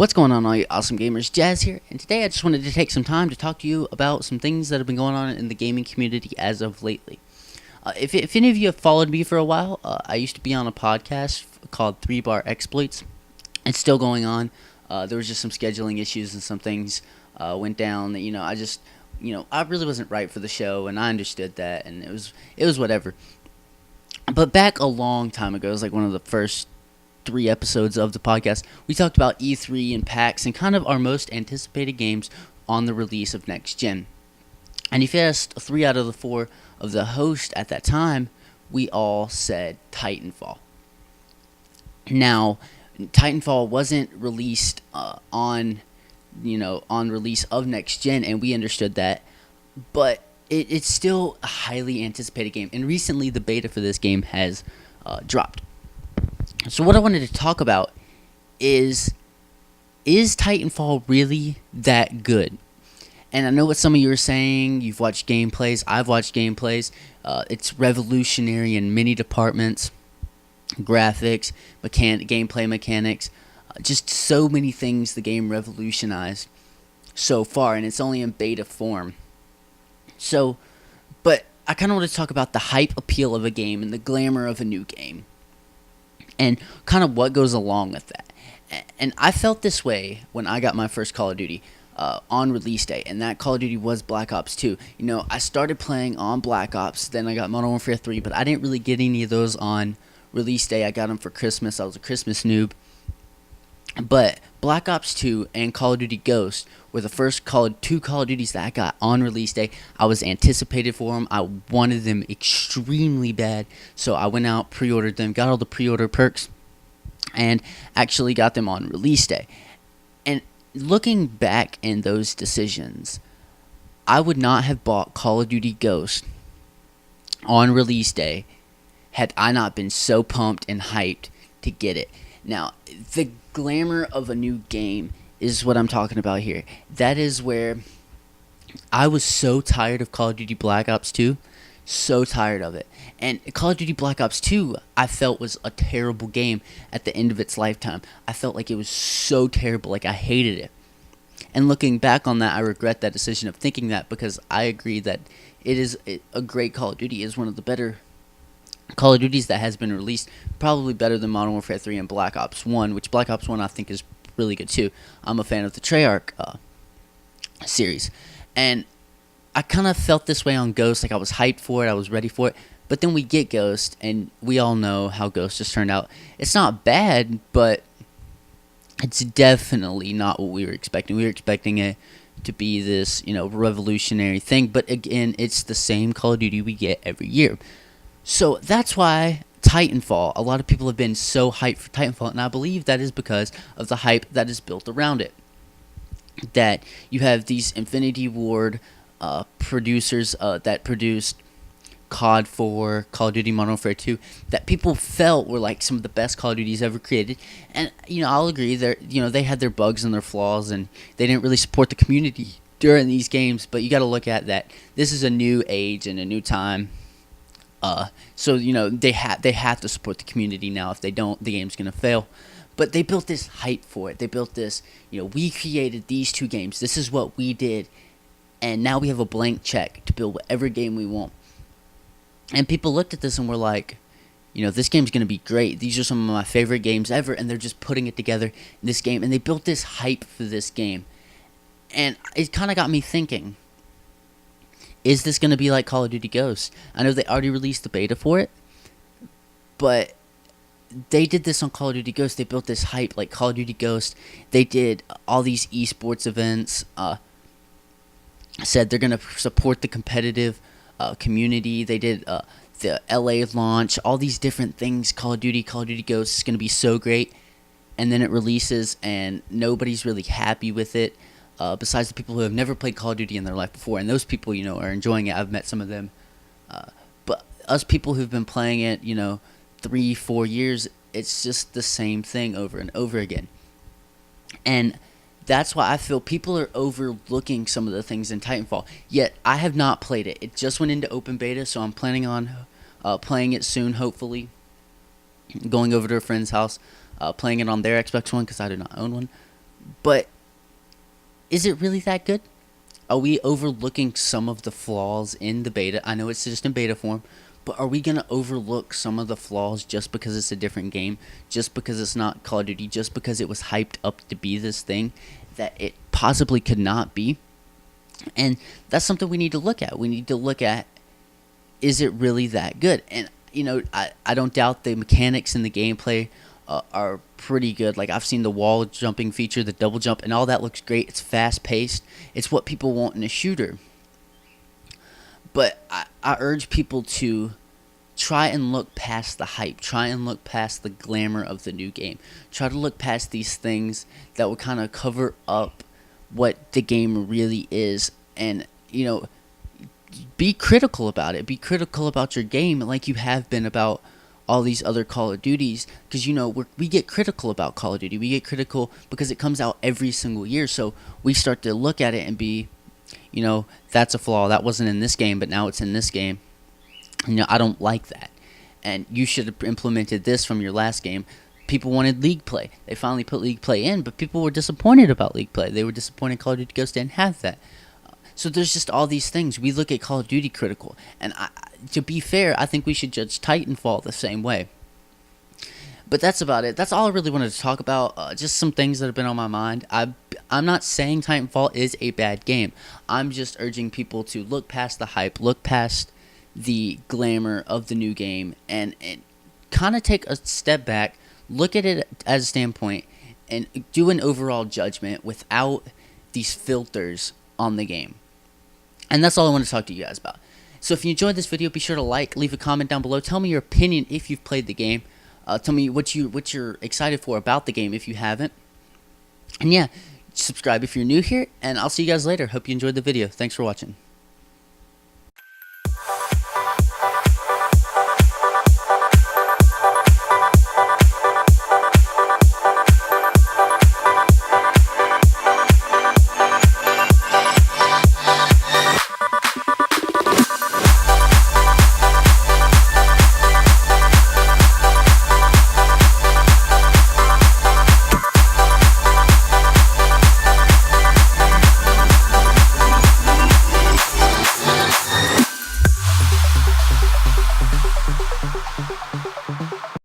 What's going on, all you awesome gamers? Jazz here, and today I just wanted to take some time to talk to you about some things that have been going on in the gaming community as of lately. If any of you have followed me for a while, I used to be on a podcast called 3 Bar Exploits. It's still going on. There was just some scheduling issues and some things went down that, I really wasn't right for the show, and I understood that, and it was whatever. But back a long time ago, it was like one of the first 3 episodes of the podcast, we talked about E3 and PAX and kind of our most anticipated games on the release of next gen. And if you asked 3 out of the 4 of the hosts at that time, we all said Titanfall. Now, Titanfall wasn't released on release of next gen, and we understood that, but it's still a highly anticipated game. And recently, the beta for this game has dropped. So what I wanted to talk about is Titanfall really that good? And I know what some of you are saying. You've watched gameplays. I've watched gameplays. It's revolutionary in many departments. Graphics, gameplay mechanics. Just so many things the game revolutionized so far. And it's only in beta form. But I kind of want to talk about the hype appeal of a game and the glamour of a new game. And kind of what goes along with that. And I felt this way when I got my first Call of Duty on release day. And that Call of Duty was Black Ops 2. I started playing on Black Ops. Then I got Modern Warfare 3. But I didn't really get any of those on release day. I got them for Christmas. I was a Christmas noob. But Black Ops 2 and Call of Duty Ghost were the first two Call of Duties that I got on release day. I was anticipated for them. I wanted them extremely bad. So I went out, pre-ordered them, got all the pre-order perks, and actually got them on release day. And looking back in those decisions, I would not have bought Call of Duty Ghost on release day had I not been so pumped and hyped to get it. Now, the glamour of a new game is what I'm talking about here. That is where I was so tired of Call of Duty Black Ops 2. So tired of it. And Call of Duty Black Ops 2, I felt was a terrible game at the end of its lifetime. I felt like it was so terrible, like I hated it. And looking back on that, I regret that decision of thinking that, because I agree that it is a great Call of Duty. It is one of the better Call of Duties that has been released, probably better than Modern Warfare 3 and Black Ops 1, which Black Ops 1 I think is really good too. I'm a fan of the Treyarch series. And I kind of felt this way on Ghost, like I was hyped for it, I was ready for it. But then we get Ghost, and we all know how Ghost just turned out. It's not bad, but it's definitely not what we were expecting. We were expecting it to be this, revolutionary thing. But again, it's the same Call of Duty we get every year. So that's why Titanfall, a lot of people have been so hyped for Titanfall, and I believe that is because of the hype that is built around it. That you have these Infinity Ward producers that produced COD 4, Call of Duty Modern Warfare 2, that people felt were like some of the best Call of Duties ever created. And, I'll agree, they had their bugs and their flaws, and they didn't really support the community during these games, but you got to look at that. This is a new age and a new time. So they have to support the community now. If they don't, the game's gonna fail. But they built this hype for it. They built this. We created these 2 games. This is what we did, and now we have a blank check to build whatever game we want. And people looked at this and were like, this game's gonna be great. These are some of my favorite games ever, and they're just putting it together in this game. And they built this hype for this game, and it kind of got me thinking. Is this going to be like Call of Duty Ghost? I know they already released the beta for it, but they did this on Call of Duty Ghost. They built this hype like Call of Duty Ghost. They did all these esports events. Said they're going to support the competitive community. They did the LA launch, all these different things. Call of Duty Ghost is going to be so great. And then it releases, and nobody's really happy with it. Besides the people who have never played Call of Duty in their life before. And those people, are enjoying it. I've met some of them. But us people who've been playing it, 3-4 years, it's just the same thing over and over again. And that's why I feel people are overlooking some of the things in Titanfall. Yet, I have not played it. It just went into open beta, so I'm planning on playing it soon, hopefully. Going over to a friend's house, playing it on their Xbox One, because I do not own one. But is it really that good? Are we overlooking some of the flaws in the beta? I know it's just in beta form, but are we going to overlook some of the flaws just because it's a different game, just because it's not Call of Duty, just because it was hyped up to be this thing that it possibly could not be? And that's something we need to look at. We need to look at, is it really that good? And, I don't doubt the mechanics and the gameplay are pretty good. Like, I've seen the wall jumping feature, the double jump, and all that looks great. It's fast paced. It's what people want in a shooter. But I urge people to try and look past the hype. Try and look past the glamour of the new game. Try to look past these things that will kind of cover up what the game really is. And, be critical about it. Be critical about your game like you have been about all these other Call of Duties, because we get critical about Call of Duty. We get critical because it comes out every single year, so we start to look at it and be, that's a flaw. That wasn't in this game, but now it's in this game. I don't like that, and you should have implemented this from your last game. People wanted League Play. They finally put League Play in, but people were disappointed about League Play. They were disappointed Call of Duty Ghost didn't have that. So there's just all these things. We look at Call of Duty critical. And to be fair, I think we should judge Titanfall the same way. But that's about it. That's all I really wanted to talk about. Just some things that have been on my mind. I'm not saying Titanfall is a bad game. I'm just urging people to look past the hype, look past the glamour of the new game, and kind of take a step back, look at it as a standpoint, and do an overall judgment without these filters on the game. And that's all I want to talk to you guys about. So if you enjoyed this video, be sure to like, leave a comment down below. Tell me your opinion if you've played the game. Tell me what you're excited for about the game if you haven't. And yeah, subscribe if you're new here, and I'll see you guys later. Hope you enjoyed the video. Thanks for watching.